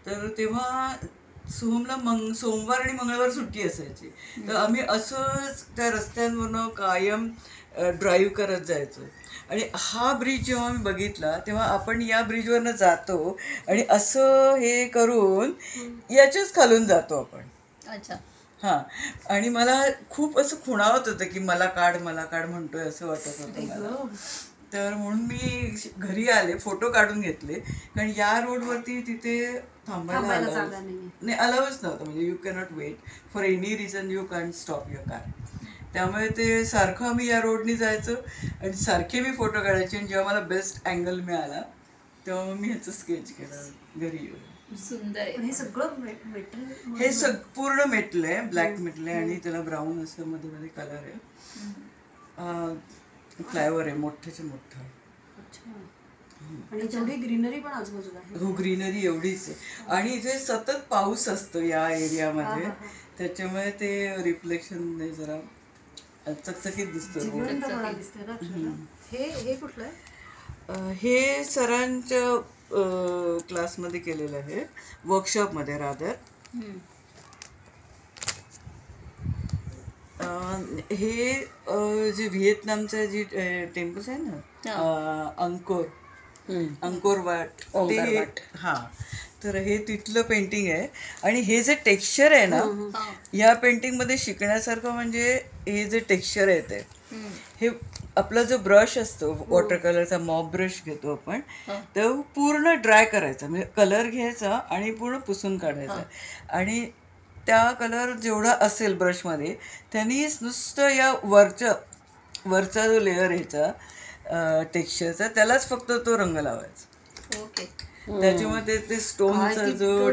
तर तेव्हा सोहमला सोमवार आणि मंगळवार सुट्टी असायची. तर आम्ही असंच त्या रस्त्यांवरनं कायम ड्राईव्ह करत जायचो. आणि हा ब्रिज जेव्हा मी बघितला तेव्हा आपण या ब्रिजवरनं जातो आणि असं हे करून याच्याच खालून जातो आपण. अच्छा. हां. आणि मला खूप असं खुणावत होतं की मला काढ म्हणतोय असं वाटत होतं मला. तर म्हणून मी घरी आले, फोटो काढून घेतले. कारण या रोडवरती तिथे थांबायला नाही, अलाउच नव्हतं. म्हणजे you cannot wait for any reason, you can stop your car. त्यामुळे ते सारखं आम्ही या रोडनी जायचो आणि सारखे मी फोटो काढायचे. आणि जेव्हा मला बेस्ट अँगल मिळाला तेव्हा मग मी ह्याचं स्केच केलं घरी येऊन. सुंदर. हे सगळं मेटल, हे पूर्ण मेटल आहे, ब्लॅक मेटल आहे आणि त्याला ब्राऊन असं मध्ये मध्ये कलर आहे. फ्लायओव्हर आहे मोठ्याच्या मोठं. आणि तेवढी ग्रीनरी पण आजूबाजूला आहे. हो, ग्रीनरी एवढीच आहे. आणि इथे सतत पाऊस असतो या एरियामध्ये, त्याच्यामुळे ते रिफ्लेक्शन जरा चकचकीत दिसतो. हे कुठलं आहे? हे सरांच्या क्लासमध्ये केलेलं आहे, वर्कशॉपमध्ये रादर. हे जे व्हिएतनामचं जी टेम्पल्स आहे ना, अंकोर वाट, ते हां, तर हे तिथलं पेंटिंग आहे. आणि हे जे टेक्स्चर आहे ना, या पेंटिंगमध्ये शिकण्यासारखं म्हणजे हे जे टेक्स्चर आहे ते, हे आपला जो ब्रश असतो वॉटर कलरचा, मॉप ब्रश घेतो आपण, तो पूर्ण ड्राय करायचा. म्हणजे कलर घ्यायचा आणि पूर्ण पुसून काढायचा. आणि त्या कलर जेवढा असेल ब्रशमध्ये त्यांनी नुसतं या वरचा जो लेअर ह्याचा टेक्स्चरचा, त्यालाच फक्त तो रंग लावायचा. ओके. त्याच्यामुळे ते स्टोनचा जो